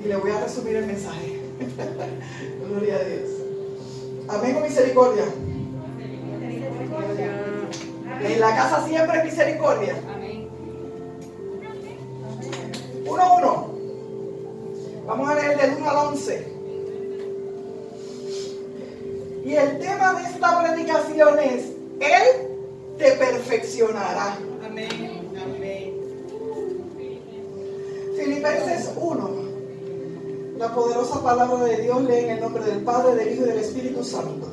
Y le voy a resumir el mensaje. Gloria a Dios. Amén o misericordia. En la casa siempre es misericordia. Amén. 1:1. Vamos a leer del 1 al 11. Y el tema de esta predicación es: Él te perfeccionará. Amén. Amén. Filipenses 1. La poderosa palabra de Dios, lee en el nombre del Padre, del Hijo y del Espíritu Santo.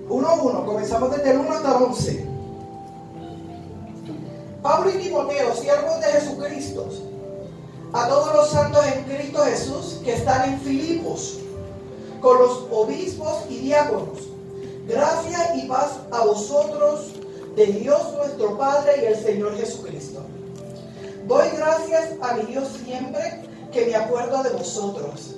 1:1. Comenzamos desde el 1 hasta el 11. Pablo y Timoteo, siervos de Jesucristo, a todos los santos en Cristo Jesús que están en Filipos, con los obispos y diáconos. Gracia y paz a vosotros de Dios nuestro Padre y el Señor Jesucristo. Doy gracias a mi Dios siempre que me acuerdo de vosotros,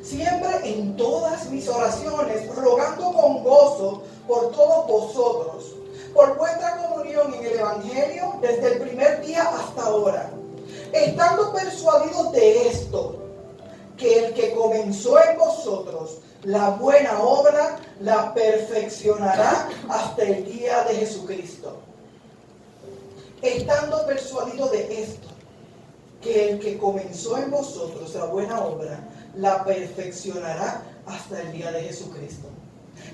siempre en todas mis oraciones, rogando con gozo por todos vosotros, por vuestra comunión en el Evangelio desde el primer día hasta ahora, estando persuadidos de esto, que el que comenzó en vosotros la buena obra la perfeccionará hasta el día de Jesucristo. Estando persuadidos de esto, que el que comenzó en vosotros la buena obra la perfeccionará hasta el día de Jesucristo.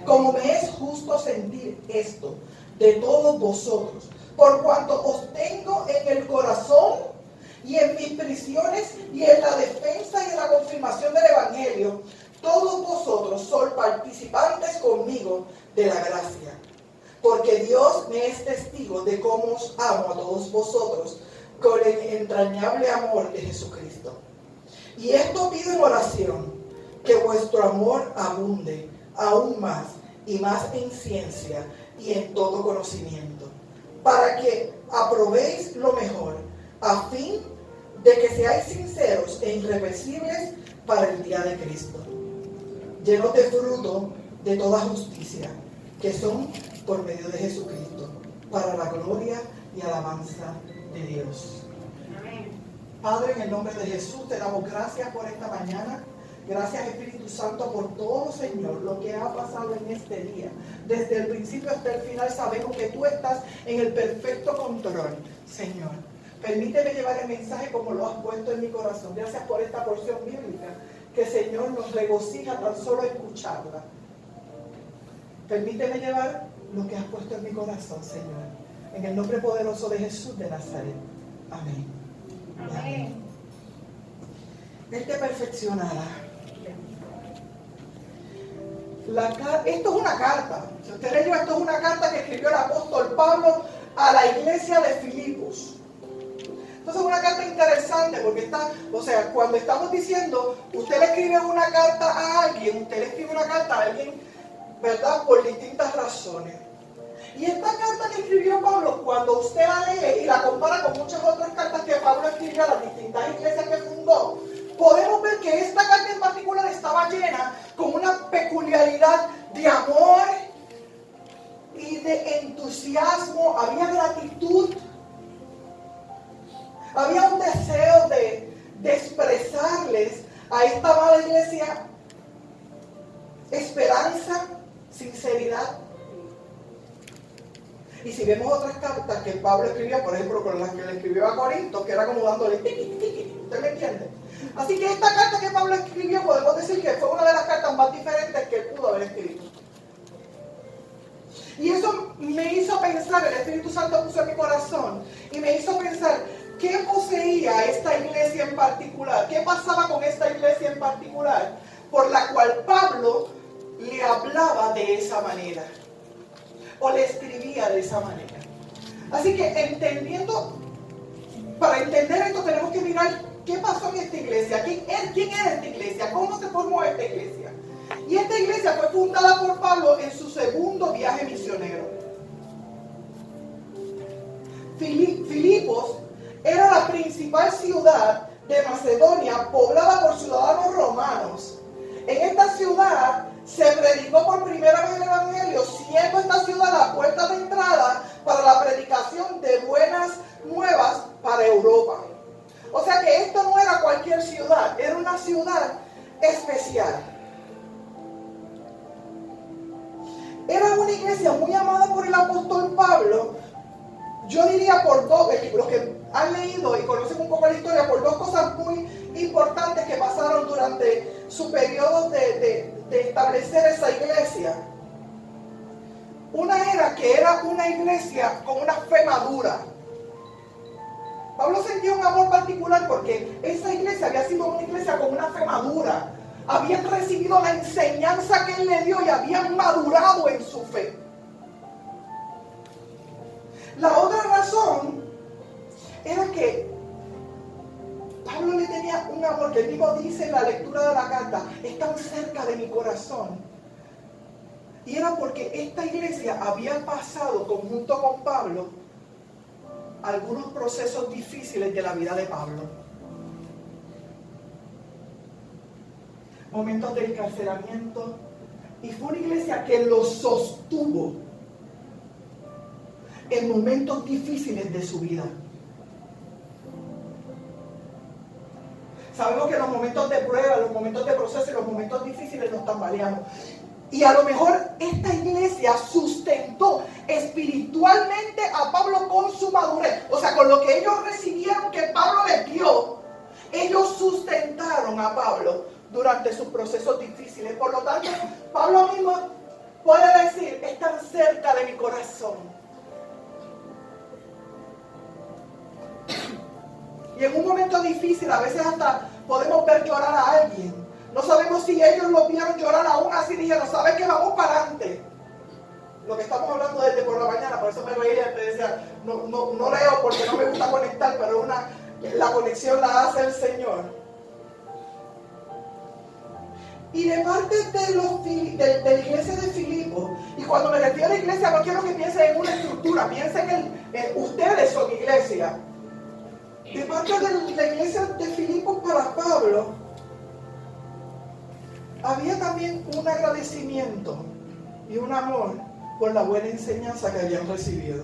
Como me es justo sentir esto de todos vosotros, por cuanto os tengo en el corazón y en mis prisiones y en la defensa y en la confirmación del Evangelio, todos vosotros sois participantes conmigo de la gracia. Porque Dios me es testigo de cómo os amo a todos vosotros con el entrañable amor de Jesucristo. Y esto pido en oración, que vuestro amor abunde aún más y más en ciencia y en todo conocimiento, para que aprobéis lo mejor, a fin de que seáis sinceros e irreprensibles para el día de Cristo, llenos de fruto de toda justicia, que son por medio de Jesucristo, para la gloria y alabanza de Dios. Amén. Padre, en el nombre de Jesús, te damos gracias por esta mañana. Gracias, Espíritu Santo, por todo, Señor, lo que ha pasado en este día. Desde el principio hasta el final sabemos que tú estás en el perfecto control, Señor. Permíteme llevar el mensaje como lo has puesto en mi corazón. Gracias por esta porción bíblica que, Señor, nos regocija tan solo escucharla. Permíteme llevar lo que has puesto en mi corazón, Señor. En el nombre poderoso de Jesús de Nazaret. Amén. Amén. Él te perfeccionará. Esto es una carta. Si usted leyó, esto es una carta que escribió el apóstol Pablo a la iglesia de Filipos. Entonces es una carta interesante porque cuando estamos diciendo, usted le escribe una carta a alguien, usted le escribe una carta a alguien, ¿verdad? Por distintas razones. Y esta carta que escribió Pablo, cuando usted la lee y la compara con muchas otras cartas que Pablo escribió a las distintas iglesias que fundó, podemos ver que esta carta en particular estaba llena con una peculiaridad de amor y de entusiasmo. Había gratitud, había un deseo de expresarles a esta amada iglesia esperanza, sinceridad. Y si vemos otras cartas que Pablo escribió, por ejemplo, con las que le escribió a Corinto, que era como dándole tiqui, tiqui, ¿usted me entiende? Así que esta carta que Pablo escribió, podemos decir que fue una de las cartas más diferentes que él pudo haber escrito. Y eso me hizo pensar, el Espíritu Santo puso en mi corazón, y me hizo pensar, ¿qué poseía esta iglesia en particular? ¿Qué pasaba con esta iglesia en particular? Por la cual Pablo le hablaba de esa manera, o le escribía de esa manera. Así que para entender esto tenemos que mirar qué pasó en esta iglesia, quién era esta iglesia, cómo se formó esta iglesia. Y esta iglesia fue fundada por Pablo en su segundo viaje misionero. Filipos era la principal ciudad de Macedonia, poblada por ciudadanos romanos. En esta ciudad se predicó por primera vez el Evangelio, siendo esta ciudad la puerta de entrada para la predicación de buenas nuevas para Europa. O sea que esto no era cualquier ciudad, era una ciudad especial. Era una iglesia muy amada por el apóstol Pablo. Yo diría por dos, los que han leído y conocen un poco la historia, por dos cosas muy importantes que pasaron durante su periodo de establecer esa iglesia. Una era que era una iglesia con una fe madura. Pablo sentía un amor particular porque esa iglesia había sido una iglesia con una fe madura. Habían recibido la enseñanza que él le dio y habían madurado en su fe. La otra razón era que Pablo le tenía un amor que él mismo dice en la lectura de la carta, están cerca de mi corazón. Y era porque esta iglesia había pasado conjunto con Pablo algunos procesos difíciles de la vida de Pablo. Momentos de encarcelamiento. Y fue una iglesia que lo sostuvo en momentos difíciles de su vida. Sabemos que en los momentos de prueba, los momentos de proceso y los momentos difíciles nos tambaleamos. Y a lo mejor esta iglesia sustentó espiritualmente a Pablo con su madurez. O sea, con lo que ellos recibieron que Pablo les dio, ellos sustentaron a Pablo durante sus procesos difíciles. Por lo tanto, Pablo mismo puede decir, están cerca de mi corazón. Y en un momento difícil, a veces hasta podemos ver llorar a alguien. No sabemos si ellos lo vieron llorar aún así, dijeron, ¿sabes qué? Vamos para adelante. Lo que estamos hablando desde por la mañana, por eso me reía, te decía, no leo porque no me gusta conectar, pero la conexión la hace el Señor. Y de parte de la iglesia de Filipos, y cuando me refiero a la iglesia no quiero que piensen en una estructura, piensen en ustedes son iglesia. De parte de la iglesia de Filipos para Pablo, había también un agradecimiento y un amor por la buena enseñanza que habían recibido.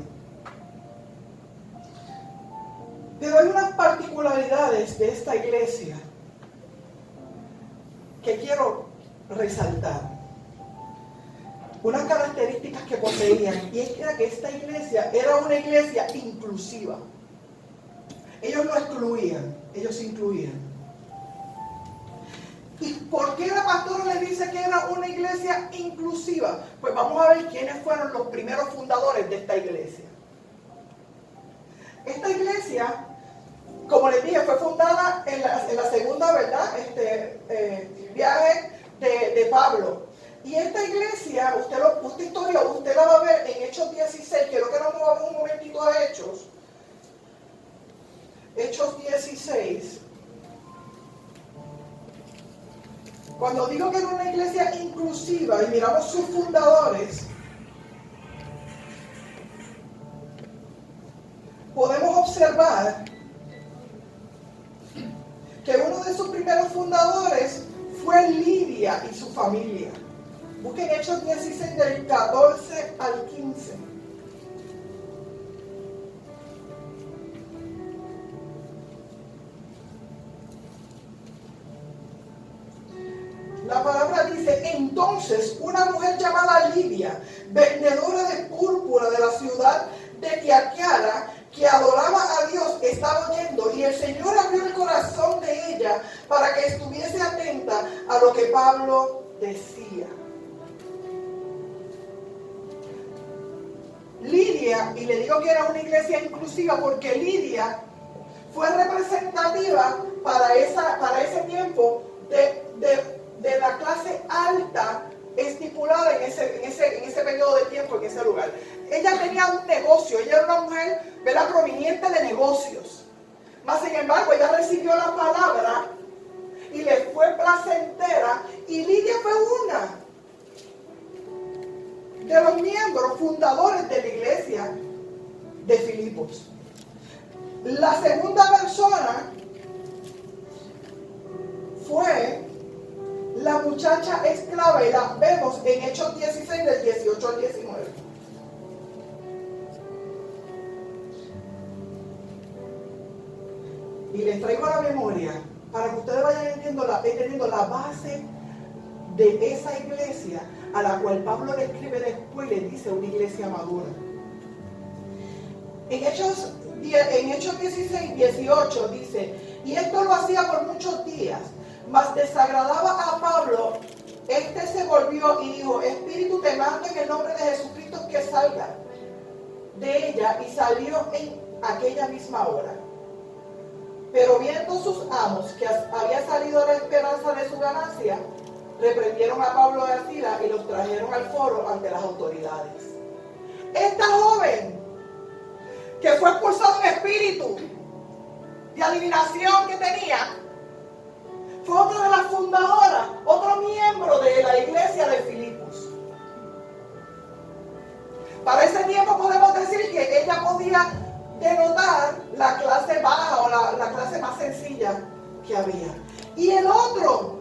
Pero hay unas particularidades de esta iglesia que quiero resaltar. Unas características que poseían, y es que esta iglesia era una iglesia inclusiva. Ellos no excluían, ellos incluían. ¿Y por qué la pastora le dice que era una iglesia inclusiva? Pues vamos a ver quiénes fueron los primeros fundadores de esta iglesia. Esta iglesia, como les dije, fue fundada en la segunda, ¿verdad? Viaje de Pablo. Y esta iglesia, usted la va a ver en Hechos 16. Quiero que nos movamos un momentito a Hechos. Hechos 16. Cuando digo que era una iglesia inclusiva y miramos sus fundadores, podemos observar que uno de sus primeros fundadores fue Lidia y su familia. Busquen Hechos 16 del 14 al 15. La palabra dice, entonces una mujer llamada Lidia, vendedora de púrpura de la ciudad de Tiatira, que adoraba a Dios, estaba oyendo, y el Señor abrió el corazón de ella para que estuviese atenta a lo que Pablo decía. Lidia, y le digo que era una iglesia inclusiva porque Lidia fue representativa para ese tiempo de la clase alta estipulada en ese periodo de tiempo, en ese lugar. Ella tenía un negocio, ella era una mujer, ¿verdad?, proveniente de negocios. Mas sin embargo, ella recibió la palabra y le fue placentera, y Lidia fue una de los miembros fundadores de la iglesia de Filipos. La segunda persona fue la muchacha esclava, y la vemos en Hechos 16 del 18 al 19. Y les traigo a la memoria para que ustedes vayan entendiendo la base de esa iglesia a la cual Pablo le escribe después y le dice una iglesia madura. En Hechos 16, 18 dice: y esto lo hacía por muchos días, mas desagradaba a Pablo. Este se volvió y dijo: Espíritu, te mando en el nombre de Jesucristo que salga de ella. Y salió en aquella misma hora. Pero viendo sus amos que había salido la esperanza de su ganancia, reprendieron a Pablo y a Silas y los trajeron al foro ante las autoridades. Esta joven, que fue expulsado un espíritu de adivinación que tenía, fue otra de las fundadoras, otro miembro de la iglesia de Filipos. Para ese tiempo podemos decir que ella podía denotar la clase baja o la clase más sencilla que había. Y el otro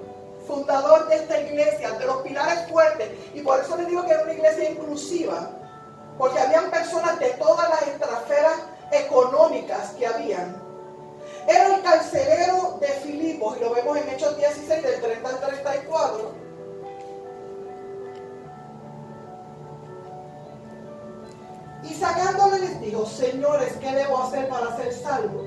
fundador de esta iglesia, de los pilares fuertes, y por eso les digo que era una iglesia inclusiva, porque habían personas de todas las esferas económicas que habían, era el carcelero de Filipos, y lo vemos en Hechos 16, del 30 al 34. Y sacándole les dijo: señores, ¿qué debo hacer para ser salvo?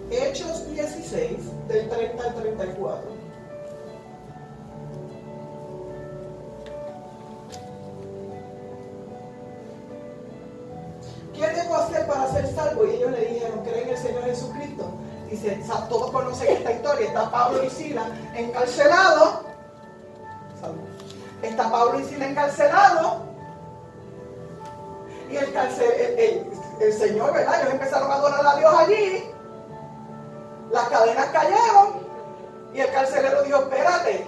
Hechos 16, del 30 al 34. ¿Qué debo hacer para ser salvo? Y ellos le dijeron: cree en el Señor Jesucristo. Dice, todos conocen esta historia. Está Pablo y Silas encarcelados. Está Pablo y Silas encarcelados. Y el Señor, ¿verdad? Ellos empezaron a adorar a Dios allí. Las cadenas cayeron. Y el carcelero dijo: espérate.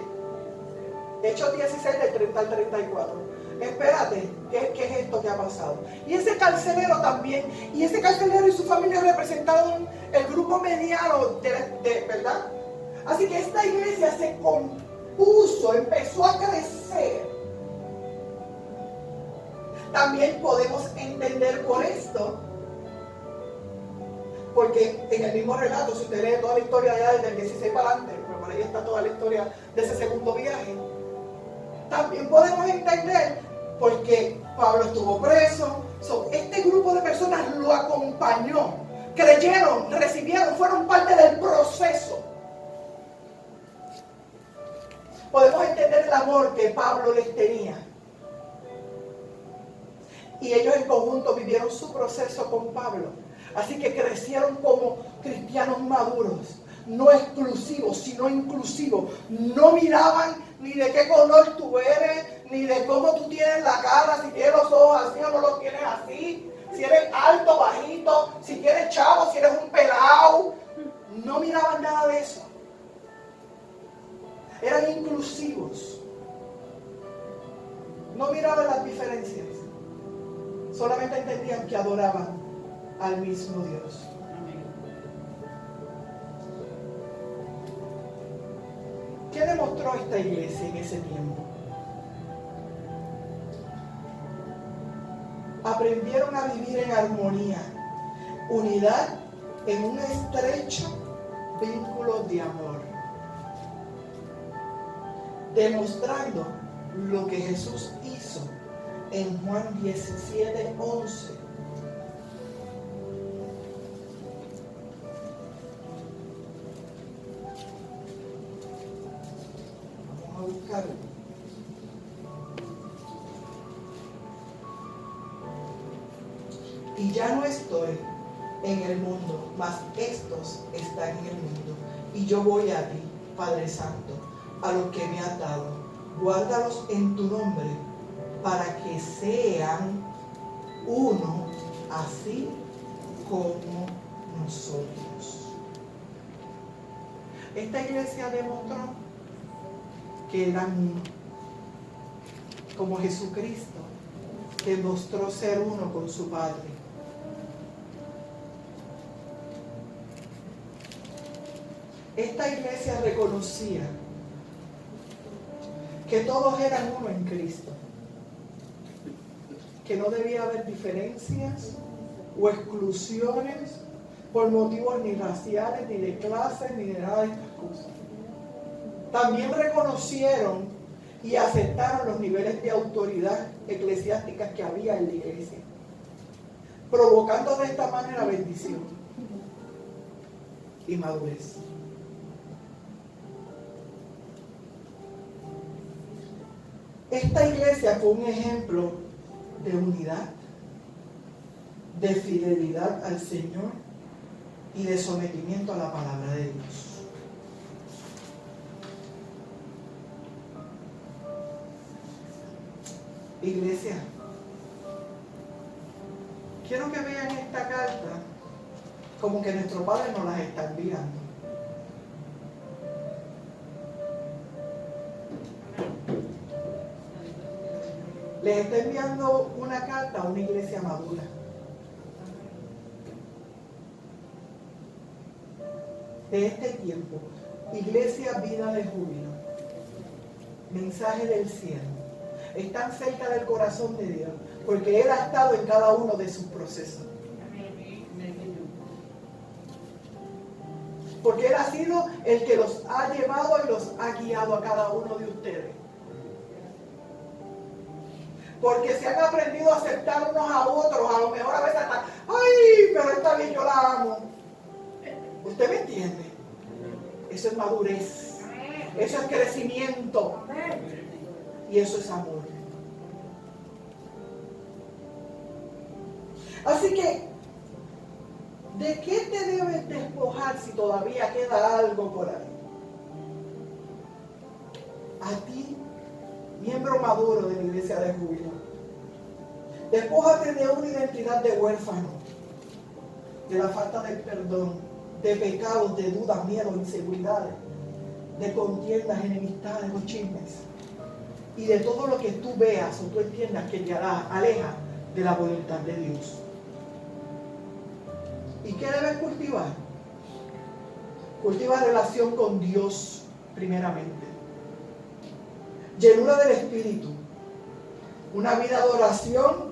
Hechos 16, del 30 al 34. Espérate, ¿qué es esto que ha pasado? Y ese carcelero también, y ese carcelero y su familia representaban el grupo mediano, ¿verdad? Así que esta iglesia se compuso, empezó a crecer. También podemos entender por esto, porque en el mismo relato, si usted lee toda la historia allá desde el 16 para adelante, pero por ahí está toda la historia de ese segundo viaje, también podemos entender porque Pablo estuvo preso. Este grupo de personas lo acompañó, creyeron, recibieron, fueron parte del proceso. Podemos entender el amor que Pablo les tenía. Y ellos en conjunto vivieron su proceso con Pablo. Así que crecieron como cristianos maduros, no exclusivos, sino inclusivos. No miraban ni de qué color tú eres, ni de cómo tú tienes la cara, si tienes los ojos así o no los tienes así, si eres alto, bajito, si eres chavo, si eres un pelado. No miraban nada de eso. Eran inclusivos. No miraban las diferencias. Solamente entendían que adoraban al mismo Dios. ¿Qué demostró esta iglesia en ese tiempo? Aprendieron a vivir en armonía, unidad, en un estrecho vínculo de amor, demostrando lo que Jesús hizo en Juan 17, 11. Vamos a buscarlo. Y ya no estoy en el mundo, mas estos están en el mundo. Y yo voy a ti, Padre Santo, a los que me has dado. Guárdalos en tu nombre, para que sean uno, así como nosotros. Esta iglesia demostró que eran uno, como Jesucristo demostró ser uno con su Padre. Esta iglesia reconocía que todos eran uno en Cristo, que no debía haber diferencias o exclusiones por motivos ni raciales, ni de clases, ni de nada de estas cosas. También reconocieron y aceptaron los niveles de autoridad eclesiástica que había en la iglesia, provocando de esta manera bendición y madurez. Esta iglesia fue un ejemplo de unidad, de fidelidad al Señor y de sometimiento a la palabra de Dios. Iglesia, quiero que vean esta carta como que nuestro Padre nos las está enviando. Les está enviando una carta a una iglesia madura. De este tiempo, Iglesia Vida de Júbilo, mensaje del cielo. Están cerca del corazón de Dios, porque Él ha estado en cada uno de sus procesos. Porque Él ha sido el que los ha llevado y los ha guiado a cada uno de ustedes. Porque se han aprendido a aceptar unos a otros, a lo mejor a veces hasta, ay, pero está bien, yo la amo. ¿Usted me entiende? Eso es madurez, eso es crecimiento y eso es amor. Así que, ¿de qué te debes despojar si todavía queda algo por ahí? A ti, miembro maduro de la iglesia de Júbilo, despójate de una identidad de huérfano, de la falta de perdón, de pecados, de dudas, miedos, inseguridades, de contiendas, enemistades o chismes, y de todo lo que tú veas o tú entiendas que te aleja de la voluntad de Dios. ¿Y qué debes cultivar? Cultiva relación con Dios primeramente, llenura del Espíritu, una vida de oración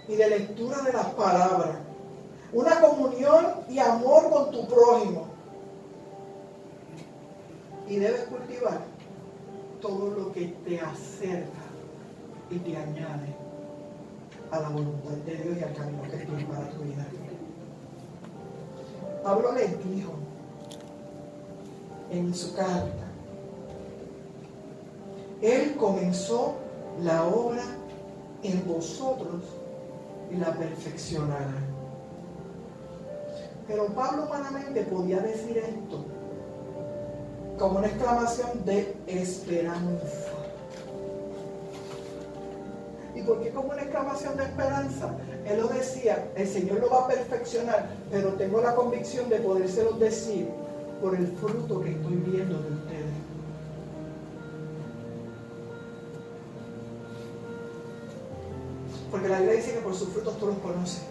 y de lectura de las palabras, una comunión y amor con tu prójimo. Y debes cultivar todo lo que te acerca y te añade a la voluntad de Dios y al camino que tiene para tu vida. Pablo les dijo en su carta, Él comenzó la obra en vosotros y la perfeccionará. Pero Pablo humanamente podía decir esto como una exclamación de esperanza. ¿Y por qué como una exclamación de esperanza? Él lo decía, el Señor lo va a perfeccionar, pero tengo la convicción de podérselo decir por el fruto que estoy viendo de ustedes. Porque la Biblia dice que por sus frutos tú los conoces.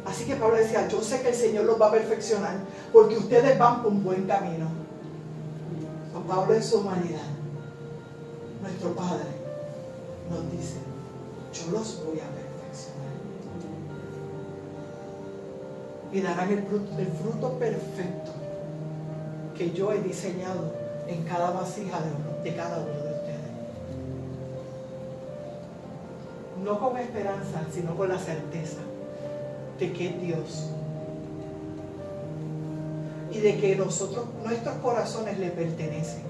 Así que Pablo decía, yo sé que el Señor los va a perfeccionar porque ustedes van por un buen camino. Pero Pablo en su humanidad, nuestro Padre, nos dice, yo los voy a perfeccionar. Y darán el fruto perfecto que yo he diseñado en cada vasija de cada uno de ustedes. No con esperanza, sino con la certeza de que es Dios y de que nuestros corazones le pertenecen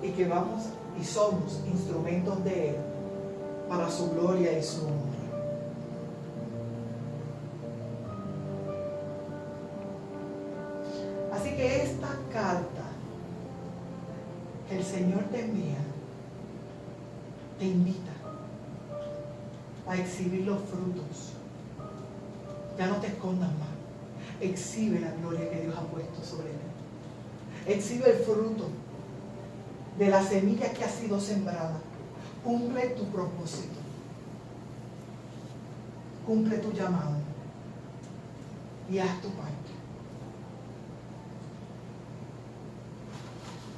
y que vamos y somos instrumentos de Él para su gloria y su honra. Así que esta carta que el Señor te envía te invita a exhibir los frutos. Ya no te escondas más. Exhibe la gloria que Dios ha puesto sobre él. Exhibe el fruto de la semilla que ha sido sembrada. Cumple tu propósito. Cumple tu llamado. Y haz tu parte.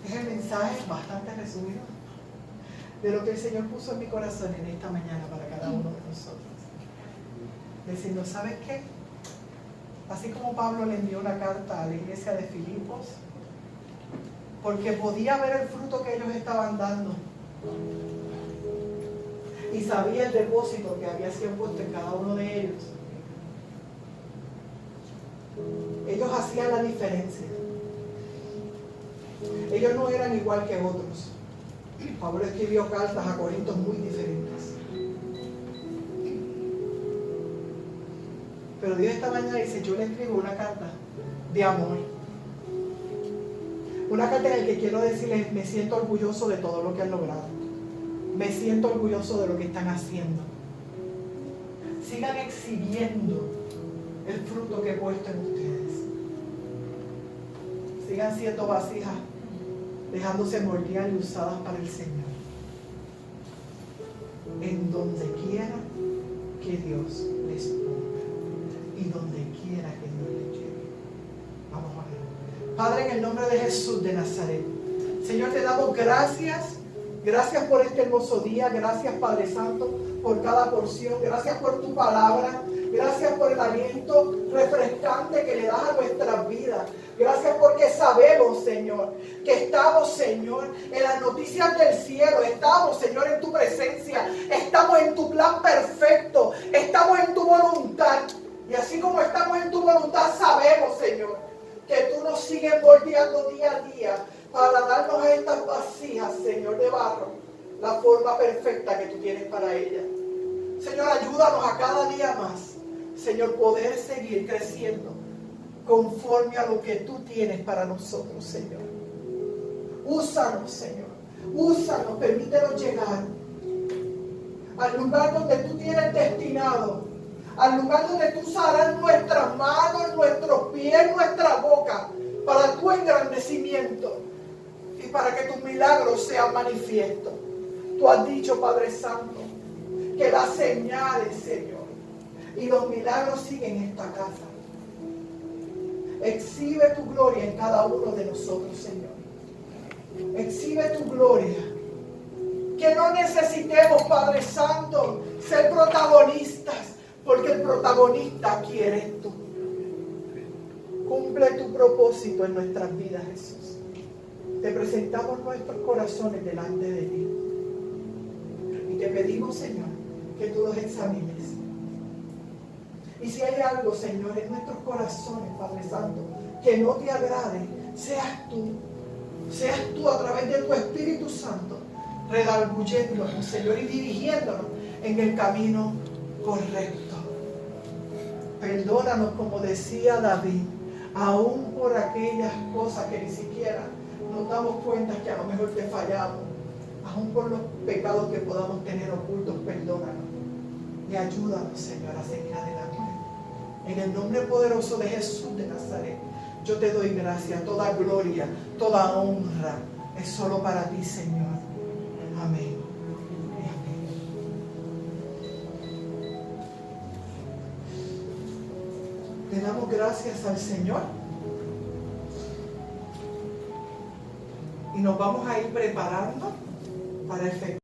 Es el mensaje bastante resumido de lo que el Señor puso en mi corazón en esta mañana para cada uno de nosotros. diciendo, ¿sabes qué? Así como Pablo le envió una carta a la iglesia de Filipos, porque podía ver el fruto que ellos estaban dando y sabía el depósito que había sido puesto en cada uno de ellos. Ellos hacían la diferencia. Ellos no eran igual que otros. Pablo escribió cartas a Corintios muy diferentes. Pero Dios esta mañana dice, yo le escribo una carta de amor. Una carta en la que quiero decirles, me siento orgulloso de todo lo que han logrado. Me siento orgulloso de lo que están haciendo. Sigan exhibiendo el fruto que he puesto en ustedes. Sigan siendo vasijas, dejándose moldear y usadas para el Señor. En donde quiera que Dios les ponga y donde quiera que Dios les lleve. Vamos a ver. Padre, en el nombre de Jesús de Nazaret, Señor, te damos gracias. Gracias por este hermoso día. Gracias, Padre Santo, por cada porción. Gracias por tu palabra. Gracias por el aliento refrescante que le das a nuestras vidas. Gracias porque sabemos, Señor, que estamos, Señor, en las noticias del cielo. Estamos, Señor, en tu presencia. Estamos en tu plan perfecto. Estamos en tu voluntad. Y así como estamos en tu voluntad, sabemos, Señor, que tú nos sigues moldeando día a día para darnos a estas vasijas, Señor, de barro, la forma perfecta que tú tienes para ellas. Señor, ayúdanos a cada día más, Señor, poder seguir creciendo conforme a lo que tú tienes para nosotros, Señor. Úsanos, Señor. Úsanos, permítenos llegar al lugar donde tú tienes destinado, al lugar donde tú usarás nuestras manos, nuestros pies, nuestra boca, para tu engrandecimiento y para que tus milagros sean manifiestos. Tú has dicho, Padre Santo, que las señales, Señor, y los milagros siguen esta casa. Exhibe tu gloria en cada uno de nosotros, Señor. Exhibe tu gloria. Que no necesitemos, Padre Santo, ser protagonistas, porque el protagonista aquí eres tú. Cumple tu propósito en nuestras vidas, Jesús. Te presentamos nuestros corazones delante de ti. Y te pedimos, Señor, que tú los examines. Y si hay algo, Señor, en nuestros corazones, Padre Santo, que no te agrade, seas tú a través de tu Espíritu Santo, redarguyéndonos, Señor, y dirigiéndonos en el camino correcto. Perdónanos, como decía David, aún por aquellas cosas que ni siquiera nos damos cuenta que a lo mejor te fallamos, aún por los pecados que podamos tener ocultos, perdónanos. Y ayúdanos, Señor, a seguir adelante. En el nombre poderoso de Jesús de Nazaret, yo te doy gracias, toda gloria, toda honra, es solo para ti, Señor. Amén. Le damos gracias al Señor y nos vamos a ir preparando para el